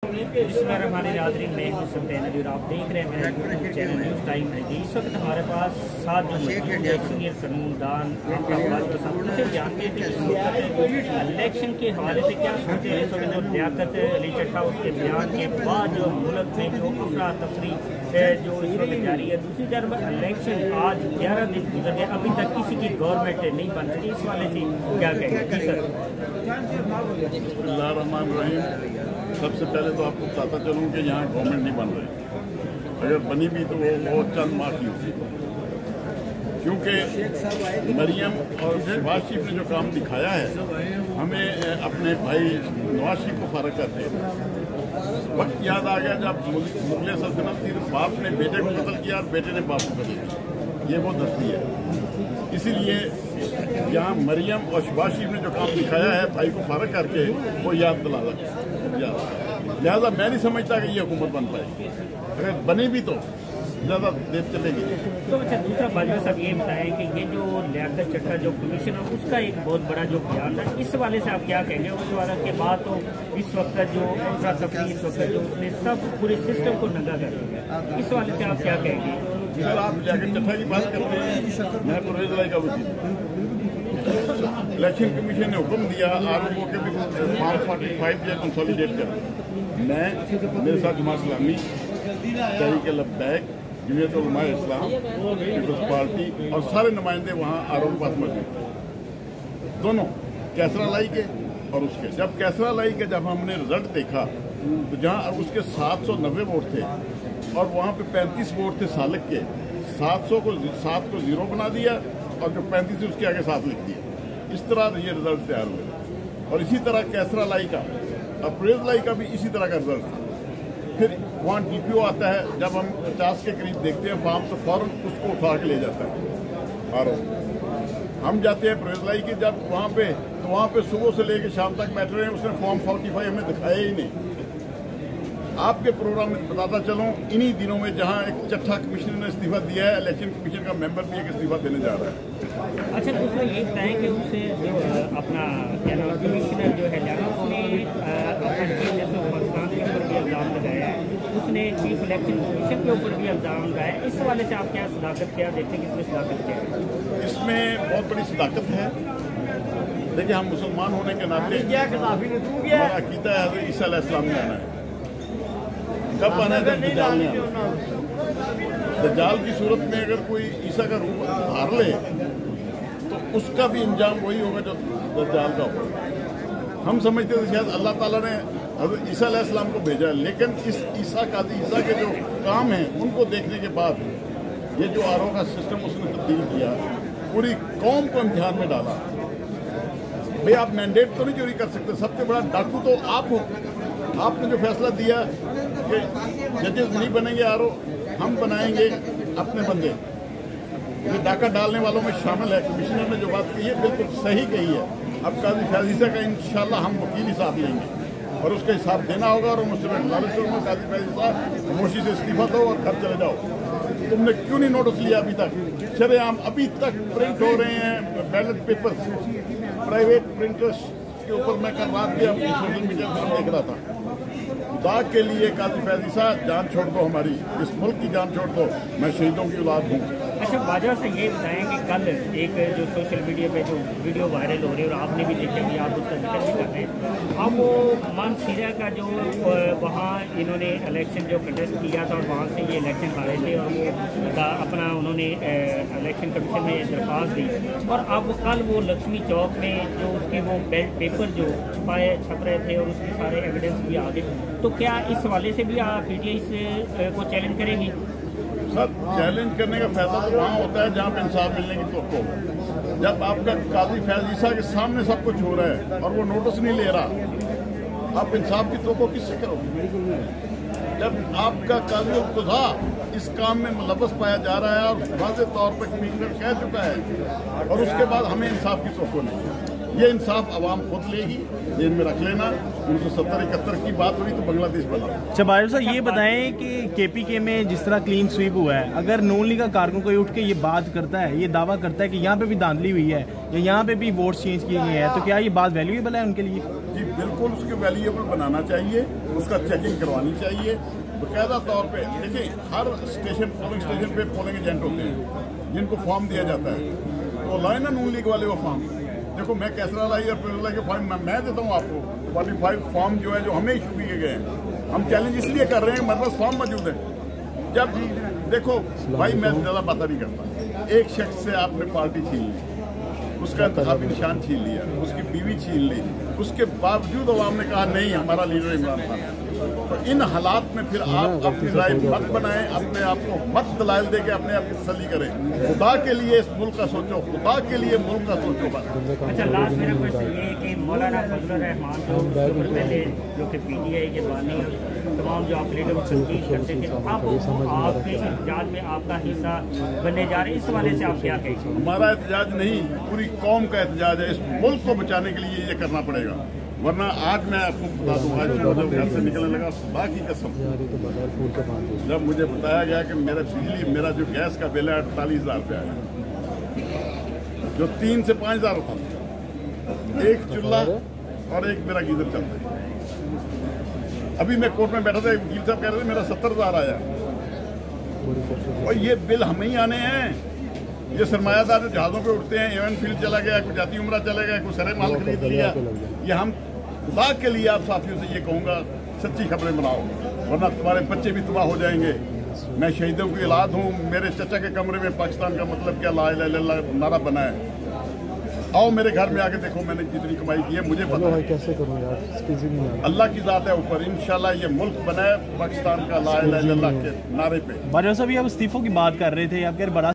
इसमें हमारे नाज़रीन में और आप देख रहे हैं मेरे चैनल न्यूज़ टाइम है। इस वक्त हमारे पास 7 जो सीनियर कानूनदान उनसे जानते थे इलेक्शन के हवाले से क्या सोचते हैं। इस वक्त जो लियाकत अली चट्टा उसके बयान के बाद जो मुल्क में जो अफरा तफरी जो इस वक्त जारी है। दूसरी तरफ इलेक्शन आज 11 दिन गुजर गए, अभी तक किसी की गवर्नमेंट नहीं बन सकी। इस वाले से क्या कहेंगे? जी सर। सबसे पहले तो आपको बताता चलूँ कि यहाँ गवर्नमेंट नहीं बन रही, अगर बनी भी तो वो बहुत चंद माह की होगी, क्योंकि मरियम और नवाज शरीफ ने जो काम दिखाया है हमें अपने भाई नवाज शरीफ को फर्क करते हैं। वक्त याद आ गया जब मुगल सल्तनत थी, बाप ने बेटे को कत्ल किया और बेटे ने बाप को कत्ल किया, ये वो दस्ती है। इसीलिए यहाँ मरियम और शहबाज शरीफ ने जो काम दिखाया है भाई को फर्क करके वो याद दिला लिहाजा मैं नहीं समझता कि ये हुकूमत बन पाएगी, अगर बनी भी तो ज़्यादा देर चलेगी। तो अच्छा, दूसरा बाजवा साहब ये बताएं कि ये जो लियाकत चट्टा जो कमीशन है उसका एक बहुत बड़ा जो बयान है, इस वाले से आप क्या कहेंगे? उस वाले के बाद तो इस वक्त जो अफरा तफरी इस वक्त जो उसने सब पूरे सिस्टम को नंगा कर दिया, इस वाले से आप क्या कहेंगे? सर आप लियाकत चट्टा की बात करते हैं, मैं परवेज इलाही का वकील। इलेक्शन कमीशन ने हुक्म दिया आरओ के भी फॉर्म 45 या कंसोलिडेट कर, मैं मेरे साथ जमात इस्लामी, तहरीक लब्बैक, जमीयत उलमा इस्लाम, पीपल्स पार्टी और सारे नुमाइंदे वहाँ आरओ के पास मौजूद, दोनों कैसरा लाई के और उसके। जब कैसरा लाई के जब हमने रिजल्ट देखा तो जहाँ उसके 790 वोट थे और वहाँ पे 35 वोट थे सालक के, 7 को 0 बना दिया और जो 35 थे उसके आगे 7 लिख दिया। इस तरह ये रिजल्ट तैयार हुए और इसी तरह कैसरा लाई का, अप्रेज लाई का भी इसी तरह का रिजल्ट। फिर वहाँ डीपीओ आता है, जब हम 50 के करीब देखते हैं फॉर्म तो फौरन उसको उठा के ले जाता है और हम जाते हैं प्रेज लाई की, जब वहाँ पे तो वहाँ पे सुबह से लेकर शाम तक बैठे रहे, उसने फॉर्म 45 हमें दिखाया ही नहीं। आपके प्रोग्राम में बताता चलूं इन्हीं दिनों में जहां एक चट्टा कमिश्नर ने इस्तीफा दिया है, इलेक्शन कमीशन का मेंबर भी एक इस्तीफा देने जा रहा है। अच्छा, दूसरा ये बताएं कि उससे जो अपना क्या नाम कमिश्नर जो है उसने पाकिस्तान के ऊपर भी इल्ज़ाम लगाया है, उसने चीफ इलेक्शन कमीशन के ऊपर भी इल्ज़ाम लगाया है। इस वाले से आप क्या सदाकत क्या देखते हैं कि इसमें सदाकत क्या है? इसमें बहुत बड़ी सदाकत है। देखिए हम मुसलमान होने के नाते हमारा अकीदा है ईसा अलैहिस्सलाम ने आना है। कब आना है? दज्जाल ने आना। दज्जाल की सूरत में अगर कोई ईसा का रूप धार ले तो उसका भी इंजाम वही होगा जो दज्जाल का होगा। हम समझते थे शायद अल्लाह ताला ने हज़रत ईसा अलैहिस्सलाम को भेजा, लेकिन इस काजी ईसा के जो काम हैं उनको देखने के बाद ये जो आरओ का सिस्टम उसने तब्दील किया, पूरी कौम को इम्तिहान में डाला। भाई आप मैंडेट तो नहीं चोरी कर सकते, सबसे बड़ा डाकू तो आप हो। आपने जो फैसला दिया कि जजेस नहीं बनेंगे आरओ, हम बनाएंगे अपने बंदे, ये डाका डालने वालों में शामिल है। कमिश्नर ने जो बात कही है बिल्कुल सही कही है। अब काजी फैज़ ईसा का इंशाल्लाह हम वकील हिसाब लेंगे और उसका हिसाब देना होगा और मुझसे मैं गुजारिश करूँगा काजी फैज़ ईसा खामोशी से इस्तीफा दो और घर चले जाओ। तुमने क्यों नहीं नोटिस लिया अभी तक? शरेआम अभी तक प्रिंट हो रहे हैं बैलेट पेपर्स, प्राइवेट प्रिंटर्स के ऊपर। मैं कल रात भी अपनी सोशल मीडिया पर देख रहा था। खुदा के लिए काजी फैज़ ईसा जान छोड़ दो, हमारी इस मुल्क की जान छोड़ दो, मैं शहीदों की औलाद हूँ। अच्छा, बाजवा से ये बताएं कि कल एक जो सोशल मीडिया पे जो वीडियो वायरल हो रही है और आपने भी देखा कि आप उसका जिक्र भी कर रहे हैं, अब वो मान सीरिया का जो वहाँ इन्होंने इलेक्शन जो कंटेस्ट किया था और वहाँ से ये इलेक्शन हारे थे और वो अपना उन्होंने इलेक्शन कमीशन में दरख्वास्त दी और अब कल वो लक्ष्मी चौक में जो उसके वो पेपर जो छप रहे थे और उसके सारे एविडेंस भी आ गए, तो क्या इस वाले से भी आप पीटीआई को चैलेंज करेंगी? सर चैलेंज करने का फायदा तो वहाँ होता है जहाँ पे इंसाफ मिलने की तो जब आपका काजी फैज़ ईसा के सामने सब कुछ हो रहा है और वो नोटिस नहीं ले रहा, आप इंसाफ की तो किससे करोगे? जब आपका काजी खुदा इस काम में मुलव्वस पाया जा रहा है और वाज़ेह तौर पर कमिश्नर कह चुका है और उसके बाद हमें इंसाफ की तो नहीं, ये इंसाफ आवाम खुद लेगी, जेल में रख लेना। 1970-71 की बात हुई तो बांग्लादेश बना। अच्छा बाजवा साहब ये बताएं कि केपीके में जिस तरह क्लीन स्वीप हुआ है, अगर नून लीग का कारकुन कोई उठ के ये बात करता है, ये दावा करता है कि यहाँ पे भी धांधली हुई है या यहाँ पे भी वोट चेंज किए गए हैं, तो क्या ये बात वैल्यूएबल है उनके लिए? जी बिल्कुल उसके वैल्यूएबल बनाना चाहिए, उसका चेकिंग करवानी चाहिए बाकायदा तौर पे। देखिए हर स्टेशन पोलिंग स्टेशन पे पोलिंग एजेंट होते हैं जिनको फॉर्म दिया जाता है, तो लाए ना नून लीग वाले वो फॉर्म। देखो मैं कैसरा लाई और पिरला के फॉर्म मैं देता हूँ आपको 45 फॉर्म जो है जो हमें इशू किए गए हैं। हम चैलेंज इसलिए कर रहे हैं हमारे पास फॉर्म मौजूद है। जब देखो भाई मैं ज़्यादा बात नहीं करता, एक शख्स से आपने पार्टी छीन ली, उसका इंतखाबी निशान छीन लिया, उसकी बीवी छीन ली, उसके बावजूद अवाम ने कहा नहीं हमारा लीडर इमरान खान है। तो इन हालात में फिर आप अपनी राय मत बनाएं, अपने आप को मत दलाइल दे के अपने आप की तसल्ली करें। खुदा के लिए इस मुल्क का सोचो, खुदा के लिए मुल्क का सोचो बस। अच्छा लास्ट मेरा क्वेश्चन ये है कि मौलाना फजलुर रहमान जो पहले जो कि PTI के बानी तमाम जो आप लीडर तनकीद करते थे, अब आपके एहतजाज में आपका हिस्सा बनने जा रहे हैं, इस वाले से आप क्या कहेंगे? हमारा एहतजाज नहीं, पूरी कौम का एहतजाज है। इस मुल्क को बचाने के लिए ये करना पड़ेगा, वरना आज मैं आपको बता दूँ, आज जब घर से निकलने लगा खुदा की कसम, जब मुझे बताया गया कि मेरा जो गैस का बिल है 48,000 रुपया है, जो 3 से 5,000 होता था, एक चूल्हा और एक मेरा गीजर चलता है। अभी मैं कोर्ट में बैठा था, वकील साहब कह रहे थे मेरा 70,000 आया, और ये बिल हमें ही आने हैं। ये सरमायादार जो जहाज़ों पे उठते हैं, एवन फील्ड चला गया, कोई जाती उम्रा चला गया, कोई सरे माल खरीद लिया, ये हम खुदा के लिए आप साथियों से ये कहूँगा सच्ची खबरें बनाओ, वरना तुम्हारे बच्चे भी तबाह हो जाएंगे। मैं शहीदों की औलाद हूँ, मेरे चचा के कमरे में पाकिस्तान का मतलब क्या ला इलाहा इल्लल्लाह नारा बना है। आओ मेरे घर में आके देखो मैंने जितनी कमाई की है, मुझे पता है। कैसे करूँ यार, अल्लाह की ज़ात है ऊपर, इंशाल्लाह ये मुल्क बना है पाकिस्तान का ला इलाहा इल्लल्लाह के नारे पे। बाजवा साहब, आप इस्तीफों की बात कर रहे थे, आप बड़ा